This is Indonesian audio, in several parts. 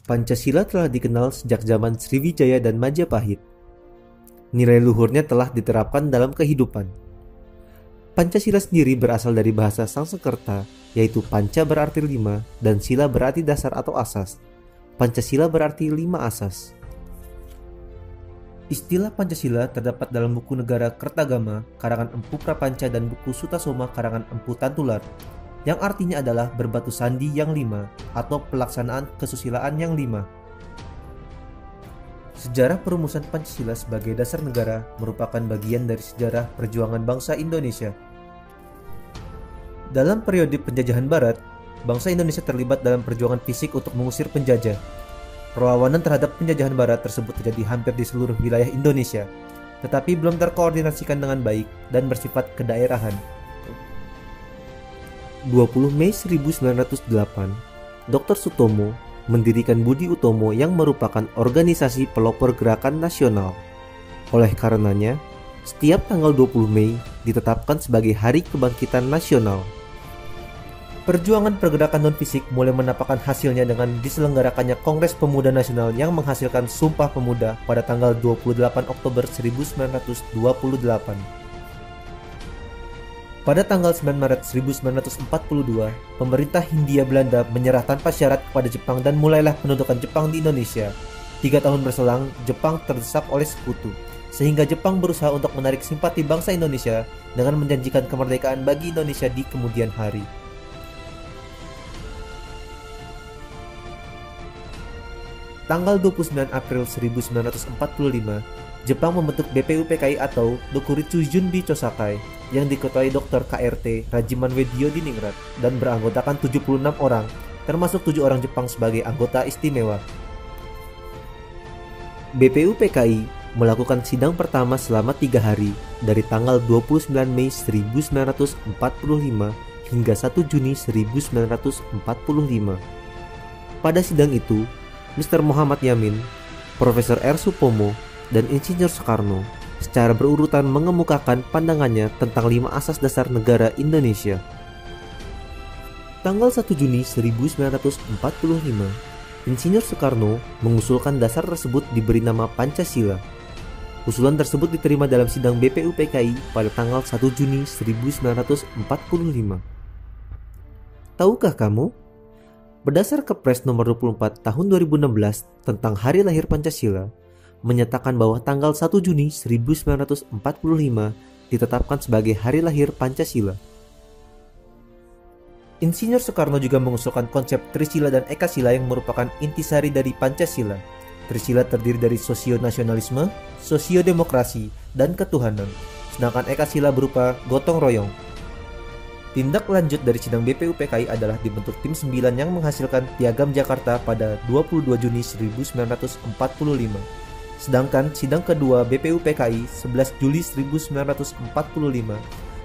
Pancasila telah dikenal sejak zaman Sriwijaya dan Majapahit. Nilai luhurnya telah diterapkan dalam kehidupan. Pancasila sendiri berasal dari bahasa Sanskerta, yaitu panca berarti 5 dan sila berarti dasar atau asas. Pancasila berarti 5 asas. Istilah Pancasila terdapat dalam buku Negara Kertagama karangan Empu Prapanca dan buku Sutasoma karangan Empu Tantular, yang artinya adalah berbatu sandi yang 5 atau pelaksanaan kesusilaan yang 5. Sejarah perumusan Pancasila sebagai dasar negara merupakan bagian dari sejarah perjuangan bangsa Indonesia. Dalam periode penjajahan Barat, bangsa Indonesia terlibat dalam perjuangan fisik untuk mengusir penjajah. Perlawanan terhadap penjajahan Barat tersebut terjadi hampir di seluruh wilayah Indonesia, tetapi belum terkoordinasikan dengan baik dan bersifat kedaerahan. 20 Mei 1908, Dr. Sutomo mendirikan Budi Utomo yang merupakan organisasi pelopor gerakan nasional. Oleh karenanya, setiap tanggal 20 Mei ditetapkan sebagai Hari Kebangkitan Nasional. Perjuangan pergerakan non-fisik mulai menampakkan hasilnya dengan diselenggarakannya Kongres Pemuda Nasional yang menghasilkan Sumpah Pemuda pada tanggal 28 Oktober 1928. Pada tanggal 9 Maret 1942, pemerintah Hindia Belanda menyerah tanpa syarat kepada Jepang dan mulailah pendudukan Jepang di Indonesia. 3 tahun berselang, Jepang terdesak oleh sekutu, sehingga Jepang berusaha untuk menarik simpati bangsa Indonesia dengan menjanjikan kemerdekaan bagi Indonesia di kemudian hari. Tanggal 29 April 1945, Jepang membentuk BPUPKI atau Dokuritsu Junbi Chosakai yang diketuai Dr. KRT Rajiman Weddiodiningrat dan beranggotakan 76 orang, termasuk 7 orang Jepang sebagai anggota istimewa. BPUPKI melakukan sidang pertama selama 3 hari dari tanggal 29 Mei 1945 hingga 1 Juni 1945. Pada sidang itu, Mr. Muhammad Yamin, Profesor R. Supomo, dan Insinyur Soekarno secara berurutan mengemukakan pandangannya tentang 5 asas dasar negara Indonesia. Tanggal 1 Juni 1945, Insinyur Soekarno mengusulkan dasar tersebut diberi nama Pancasila. Usulan tersebut diterima dalam sidang BPUPKI pada tanggal 1 Juni 1945. Tahukah kamu? Berdasar Kepres nomor 24 tahun 2016 tentang Hari Lahir Pancasila, menyatakan bahwa tanggal 1 Juni 1945 ditetapkan sebagai Hari Lahir Pancasila. Insinyur Soekarno juga mengusulkan konsep Trisila dan Ekasila yang merupakan intisari dari Pancasila. Trisila terdiri dari sosio-nasionalisme, sosio-demokrasi, dan ketuhanan, sedangkan Ekasila berupa gotong royong. Tindak lanjut dari sidang BPUPKI adalah dibentuk tim 9 yang menghasilkan Piagam Jakarta pada 22 Juni 1945. Sedangkan sidang kedua BPUPKI 11 Juli 1945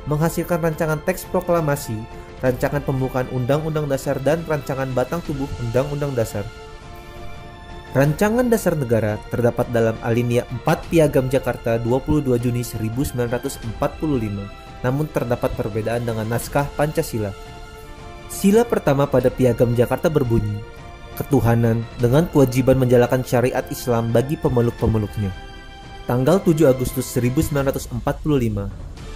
menghasilkan rancangan teks proklamasi, rancangan pembukaan Undang-Undang Dasar dan rancangan batang tubuh Undang-Undang Dasar. Rancangan Dasar Negara terdapat dalam alinea 4 Piagam Jakarta 22 Juni 1945. Namun terdapat perbedaan dengan naskah Pancasila. Sila pertama pada Piagam Jakarta berbunyi, ketuhanan dengan kewajiban menjalankan syariat Islam bagi pemeluk-pemeluknya. Tanggal 7 Agustus 1945,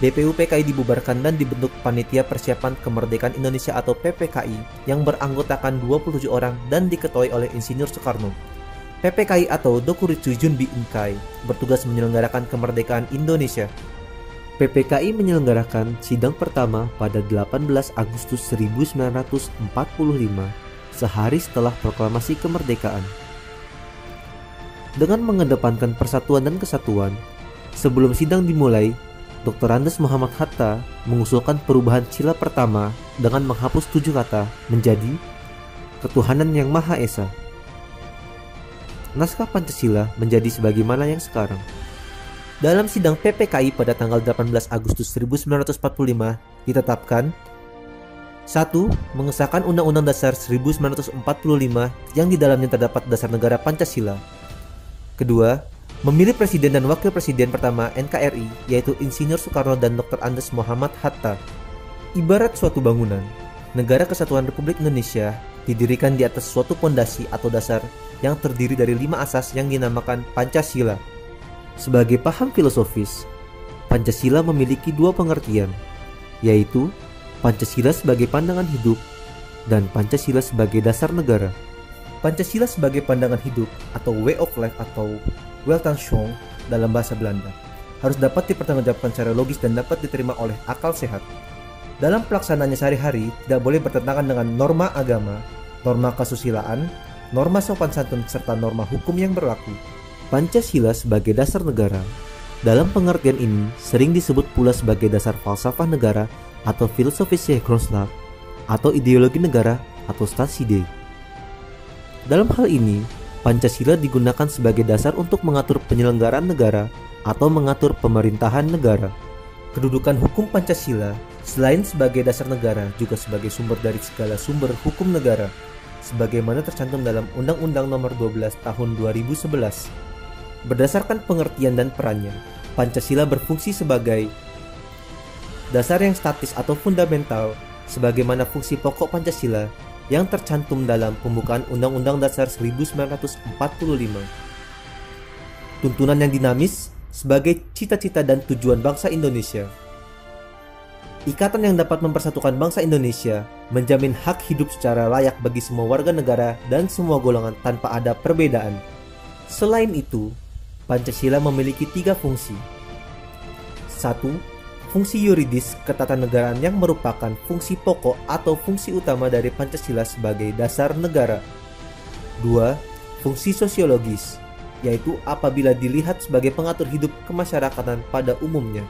BPUPKI dibubarkan dan dibentuk Panitia Persiapan Kemerdekaan Indonesia atau PPKI yang beranggotakan 27 orang dan diketuai oleh Insinyur Soekarno. PPKI atau Dokuritsu Junbi Inkai bertugas menyelenggarakan kemerdekaan Indonesia. PPKI menyelenggarakan sidang pertama pada 18 Agustus 1945, sehari setelah proklamasi kemerdekaan. Dengan mengedepankan persatuan dan kesatuan, sebelum sidang dimulai, Dr. Andes Muhammad Hatta mengusulkan perubahan sila pertama dengan menghapus 7 kata menjadi Ketuhanan Yang Maha Esa. Naskah Pancasila menjadi sebagaimana yang sekarang. Dalam sidang PPKI pada tanggal 18 Agustus 1945 ditetapkan 1. Mengesahkan Undang-Undang Dasar 1945 yang di dalamnya terdapat dasar negara Pancasila. Kedua, memilih Presiden dan Wakil Presiden pertama NKRI yaitu Insinyur Soekarno dan Dr. Andes Muhammad Hatta. Ibarat suatu bangunan, Negara Kesatuan Republik Indonesia didirikan di atas suatu pondasi atau dasar yang terdiri dari 5 asas yang dinamakan Pancasila. Sebagai paham filosofis, Pancasila memiliki 2 pengertian, yaitu Pancasila sebagai pandangan hidup dan Pancasila sebagai dasar negara. Pancasila sebagai pandangan hidup atau way of life atau Weltanschauung dalam bahasa Belanda harus dapat dipertanggungjawabkan secara logis dan dapat diterima oleh akal sehat. Dalam pelaksanaannya sehari-hari tidak boleh bertentangan dengan norma agama, norma kesusilaan, norma sopan santun serta norma hukum yang berlaku. Pancasila sebagai dasar negara. Dalam pengertian ini sering disebut pula sebagai dasar falsafah negara atau filosofische grondslag atau ideologi negara atau Staatsidee. Dalam hal ini, Pancasila digunakan sebagai dasar untuk mengatur penyelenggaraan negara atau mengatur pemerintahan negara. Kedudukan hukum Pancasila selain sebagai dasar negara juga sebagai sumber dari segala sumber hukum negara, sebagaimana tercantum dalam Undang-Undang Nomor 12 Tahun 2011. Berdasarkan pengertian dan perannya, Pancasila berfungsi sebagai dasar yang statis atau fundamental, sebagaimana fungsi pokok Pancasila yang tercantum dalam pembukaan Undang-Undang Dasar 1945. Tuntunan yang dinamis sebagai cita-cita dan tujuan bangsa Indonesia. Ikatan yang dapat mempersatukan bangsa Indonesia, menjamin hak hidup secara layak bagi semua warga negara dan semua golongan tanpa ada perbedaan. Selain itu, Pancasila memiliki 3 fungsi. 1. Fungsi yuridis ketatanegaraan yang merupakan fungsi pokok atau fungsi utama dari Pancasila sebagai dasar negara. 2. Fungsi sosiologis, yaitu apabila dilihat sebagai pengatur hidup kemasyarakatan pada umumnya.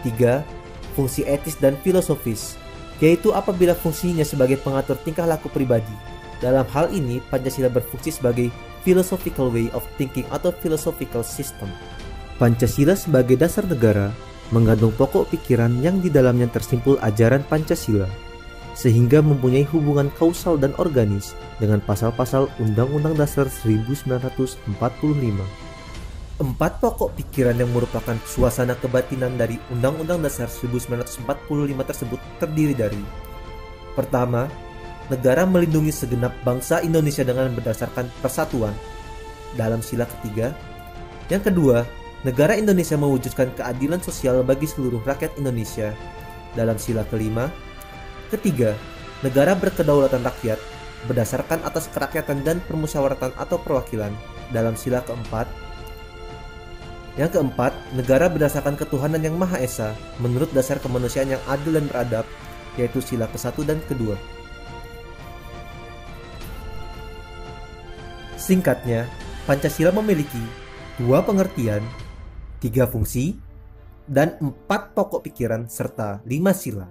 3. Fungsi etis dan filosofis, yaitu apabila fungsinya sebagai pengatur tingkah laku pribadi. Dalam hal ini, Pancasila berfungsi sebagai philosophical way of thinking atau philosophical system. Pancasila sebagai dasar negara mengandung pokok pikiran yang di dalamnya tersimpul ajaran Pancasila, sehingga mempunyai hubungan kausal dan organis dengan pasal-pasal Undang-Undang Dasar 1945. 4 pokok pikiran yang merupakan suasana kebatinan dari Undang-Undang Dasar 1945 tersebut terdiri dari: pertama, negara melindungi segenap bangsa Indonesia dengan berdasarkan persatuan dalam sila ketiga. Yang kedua, negara Indonesia mewujudkan keadilan sosial bagi seluruh rakyat Indonesia dalam sila kelima. Ketiga, negara berkedaulatan rakyat berdasarkan atas kerakyatan dan permusyawaratan atau perwakilan dalam sila keempat. Yang keempat, negara berdasarkan ketuhanan yang Maha Esa menurut dasar kemanusiaan yang adil dan beradab, yaitu sila ke-1 dan ke-2. Singkatnya, Pancasila memiliki 2 pengertian, 3 fungsi, dan 4 pokok pikiran serta 5 sila.